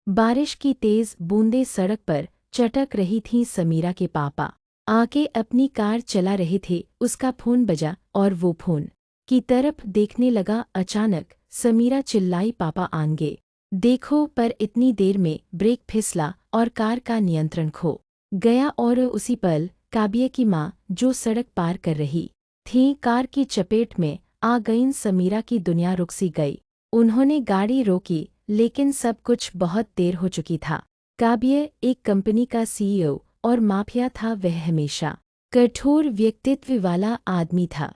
बारिश की तेज बूंदें सड़क पर चटक रही थीं। समीरा के पापा आके अपनी कार चला रहे थे। उसका फोन बजा और वो फोन की तरफ देखने लगा। अचानक समीरा चिल्लाई, पापा आंगे देखो। पर इतनी देर में ब्रेक फिसला और कार का नियंत्रण खो गया और उसी पल काबिया की माँ, जो सड़क पार कर रही थी, कार की चपेट में आ गईं। समीरा की दुनिया रुक सी गई। उन्होंने गाड़ी रोकी, लेकिन सब कुछ बहुत देर हो चुकी था। काबिया एक कंपनी का सीईओ और माफिया था। वह हमेशा कठोर व्यक्तित्व वाला आदमी था।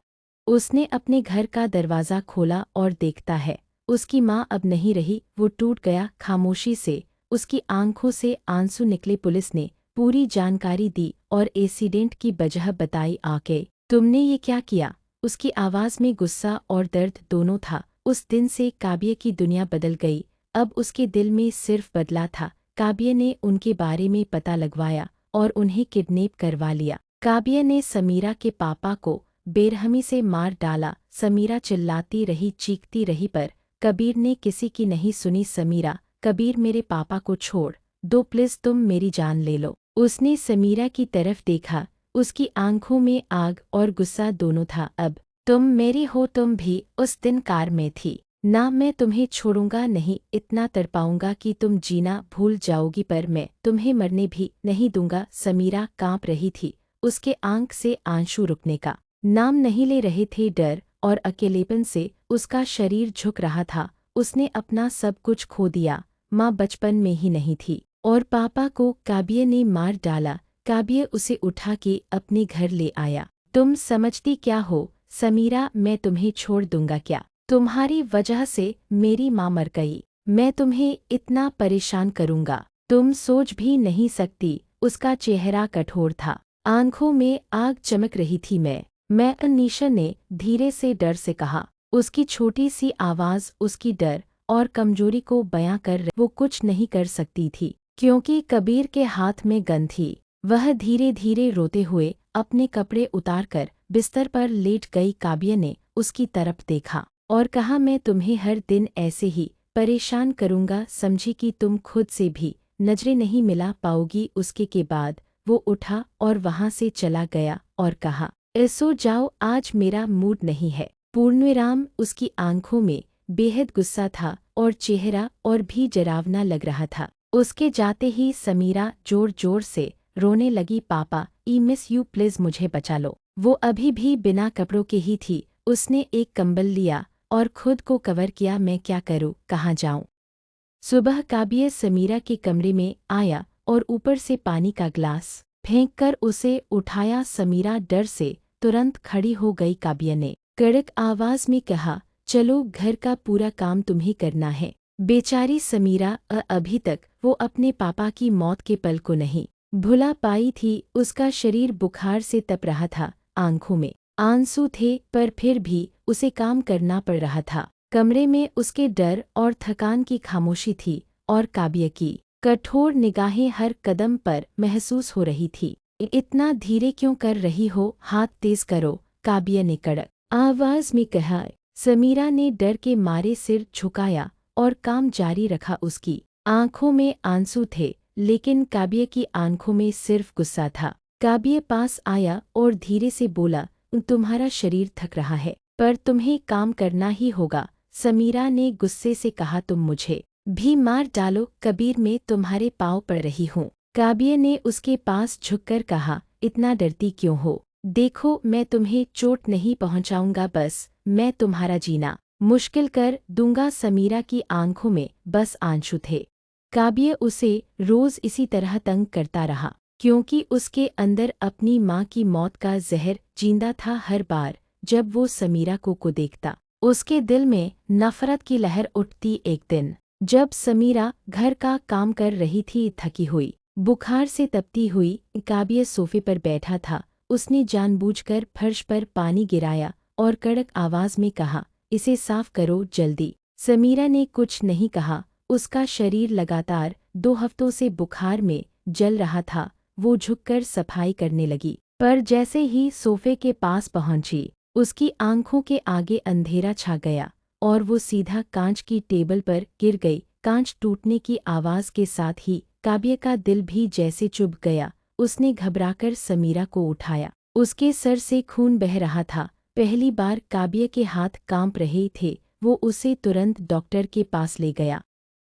उसने अपने घर का दरवाज़ा खोला और देखता है, उसकी माँ अब नहीं रही। वो टूट गया। खामोशी से उसकी आंखों से आंसू निकले। पुलिस ने पूरी जानकारी दी और एक्सीडेंट की वजह बताई। आके तुमने ये क्या किया? उसकी आवाज़ में गुस्सा और दर्द दोनों था। उस दिन से काबिया की दुनिया बदल गई। अब उसके दिल में सिर्फ बदला था। काबिया ने उनके बारे में पता लगवाया और उन्हें किडनैप करवा लिया। काबिया ने समीरा के पापा को बेरहमी से मार डाला। समीरा चिल्लाती रही, चीखती रही, पर कबीर ने किसी की नहीं सुनी। समीरा, कबीर, मेरे पापा को छोड़ दो प्लीज़, तुम मेरी जान ले लो। उसने समीरा की तरफ देखा। उसकी आंखों में आग और गुस्सा दोनों था। अब तुम मेरी हो। तुम भी उस दिन कार में थी ना। मैं तुम्हें छोड़ूंगा नहीं। इतना तड़पाऊंगा कि तुम जीना भूल जाओगी, पर मैं तुम्हें मरने भी नहीं दूंगा। समीरा कांप रही थी। उसके आंख से आंसू रुकने का नाम नहीं ले रहे थे। डर और अकेलेपन से उसका शरीर झुक रहा था। उसने अपना सब कुछ खो दिया। माँ बचपन में ही नहीं थी और पापा को काबिया ने मार डाला। काबिया उसे उठा के अपने घर ले आया। तुम समझती क्या हो समीरा? मैं तुम्हें छोड़ दूंगा क्या? तुम्हारी वजह से मेरी माँ मर गई। मैं तुम्हें इतना परेशान करूंगा, तुम सोच भी नहीं सकती। उसका चेहरा कठोर था, आंखों में आग चमक रही थी। मैं अनीशा ने धीरे से डर से कहा। उसकी छोटी सी आवाज़ उसकी डर और कमजोरी को बयां कर रही। वो कुछ नहीं कर सकती थी क्योंकि कबीर के हाथ में गन थी। वह धीरे धीरे रोते हुए अपने कपड़े उतारकर बिस्तर पर लेट गई। काबिया ने उसकी तरफ देखा और कहा, मैं तुम्हें हर दिन ऐसे ही परेशान करूंगा। समझी कि तुम खुद से भी नजरें नहीं मिला पाओगी। उसके के बाद वो उठा और वहां से चला गया और कहा, सो जाओ, आज मेरा मूड नहीं है। पूर्णविराम। उसकी आंखों में बेहद गुस्सा था और चेहरा और भी डरावना लग रहा था। उसके जाते ही समीरा जोर जोर से रोने लगी। पापा, ई मिस यू, प्लीज मुझे बचा लो। वो अभी भी बिना कपड़ों के ही थी। उसने एक कंबल लिया और खुद को कवर किया। मैं क्या करूं, कहाँ जाऊं? सुबह काबिया समीरा के कमरे में आया और ऊपर से पानी का ग्लास फेंककर उसे उठाया। समीरा डर से तुरंत खड़ी हो गई। काबिया ने कड़क आवाज में कहा, चलो, घर का पूरा काम तुम्हें करना है। बेचारी समीरा अभी तक वो अपने पापा की मौत के पल को नहीं भुला पाई थी। उसका शरीर बुखार से तप रहा था, आंखों में आंसू थे, पर फिर भी उसे काम करना पड़ रहा था। कमरे में उसके डर और थकान की खामोशी थी और काबिया की कठोर निगाहें हर कदम पर महसूस हो रही थी। इतना धीरे क्यों कर रही हो? हाथ तेज करो, काबिया ने कड़क आवाज में कहा। समीरा ने डर के मारे सिर झुकाया और काम जारी रखा। उसकी आंखों में आंसू थे, लेकिन काबिया की आंखों में सिर्फ गुस्सा था। काबिया पास आया और धीरे से बोला, तुम्हारा शरीर थक रहा है, पर तुम्हें काम करना ही होगा। समीरा ने गुस्से से कहा, तुम मुझे भी मार डालो, कबीर, मैं तुम्हारे पाँव पड़ रही हूँ। काबिया ने उसके पास झुककर कहा, इतना डरती क्यों हो? देखो, मैं तुम्हें चोट नहीं पहुंचाऊंगा, बस मैं तुम्हारा जीना मुश्किल कर दूंगा। समीरा की आंखों में बस आंसू थे। काबिया उसे रोज इसी तरह तंग करता रहा क्योंकि उसके अंदर अपनी माँ की मौत का जहर जींदा था। हर बार जब वो समीरा को देखता, उसके दिल में नफरत की लहर उठती। एक दिन जब समीरा घर का काम कर रही थी, थकी हुई, बुखार से तपती हुई, काबिया सोफे पर बैठा था। उसने जानबूझकर फर्श पर पानी गिराया और कड़क आवाज में कहा, इसे साफ करो जल्दी। समीरा ने कुछ नहीं कहा। उसका शरीर लगातार 2 हफ्तों से बुखार में जल रहा था। वो झुककर सफाई करने लगी, पर जैसे ही सोफे के पास पहुंची, उसकी आंखों के आगे अंधेरा छा गया और वो सीधा कांच की टेबल पर गिर गई। कांच टूटने की आवाज़ के साथ ही काव्य का दिल भी जैसे चुभ गया। उसने घबराकर समीरा को उठाया। उसके सर से खून बह रहा था। पहली बार काव्य के हाथ कांप रहे थे। वो उसे तुरंत डॉक्टर के पास ले गया।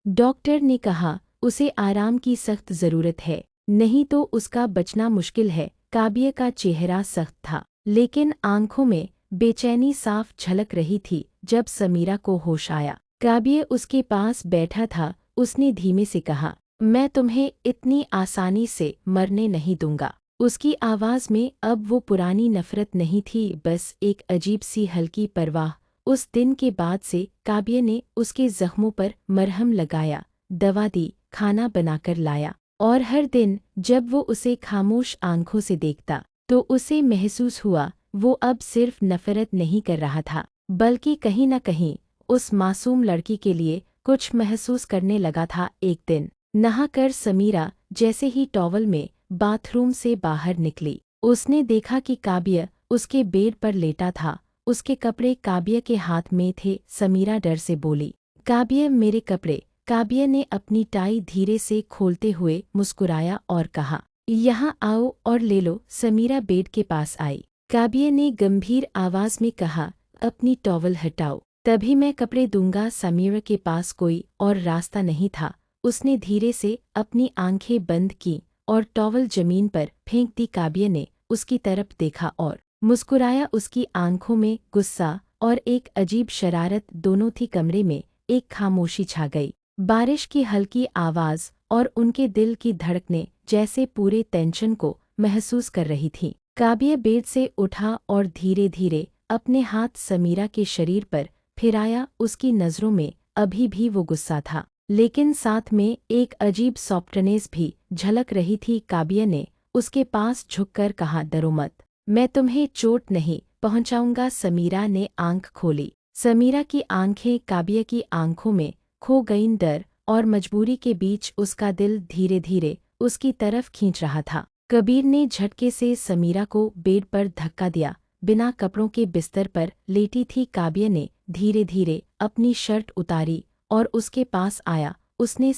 डॉक्टर ने कहा, उसे आराम की सख्त ज़रूरत है, नहीं तो उसका बचना मुश्किल है। काव्य का चेहरा सख्त था, लेकिन आंखों में बेचैनी साफ झलक रही थी। जब समीरा को होश आया, काव्य उसके पास बैठा था। उसने धीमे से कहा, मैं तुम्हें इतनी आसानी से मरने नहीं दूंगा। उसकी आवाज़ में अब वो पुरानी नफ़रत नहीं थी, बस एक अजीब सी हल्की परवाह। उस दिन के बाद से काव्य ने उसके जख्मों पर मरहम लगाया, दवा दी, खाना बनाकर लाया, और हर दिन जब वो उसे खामोश आंखों से देखता तो उसे महसूस हुआ वो अब सिर्फ नफ़रत नहीं कर रहा था, बल्कि कहीं न कहीं उस मासूम लड़की के लिए कुछ महसूस करने लगा था। एक दिन नहाकर समीरा जैसे ही टॉवल में बाथरूम से बाहर निकली, उसने देखा कि काव्य उसके बेड पर लेटा था। उसके कपड़े काव्य के हाथ में थे। समीरा डर से बोली, काव्य, मेरे कपड़े। काव्य ने अपनी टाई धीरे से खोलते हुए मुस्कुराया और कहा, यहाँ आओ और ले लो। समीरा बेड के पास आई। काव्य ने गंभीर आवाज में कहा, अपनी टॉवल हटाओ, तभी मैं कपड़े दूंगा। समीरा के पास कोई और रास्ता नहीं था। उसने धीरे से अपनी आंखें बंद की और टॉवल जमीन पर फेंक दी। काव्य ने उसकी तरफ देखा और मुस्कुराया। उसकी आंखों में गुस्सा और एक अजीब शरारत दोनों थी। कमरे में एक खामोशी छा गई। बारिश की हल्की आवाज़ और उनके दिल की धड़कनें जैसे पूरे टेंशन को महसूस कर रही थीं। काव्य बेड से उठा और धीरे धीरे अपने हाथ समीरा के शरीर पर फिराया। उसकी नज़रों में अभी भी वो गुस्सा था, लेकिन साथ में एक अजीब सॉफ्टनेस भी झलक रही थी। काव्य ने उसके पास झुककर कहा, डरो मत, मैं तुम्हें चोट नहीं पहुंचाऊंगा। समीरा ने आंख खोली। समीरा की आंखें काव्य की आंखों में खो गईं। डर और मजबूरी के बीच उसका दिल धीरे धीरे उसकी तरफ खींच रहा था। कबीर ने झटके से समीरा को बेड पर धक्का दिया। बिना कपड़ों के बिस्तर पर लेटी थी। काव्य ने धीरे धीरे अपनी शर्ट उतारी और उसके पास आया। उसने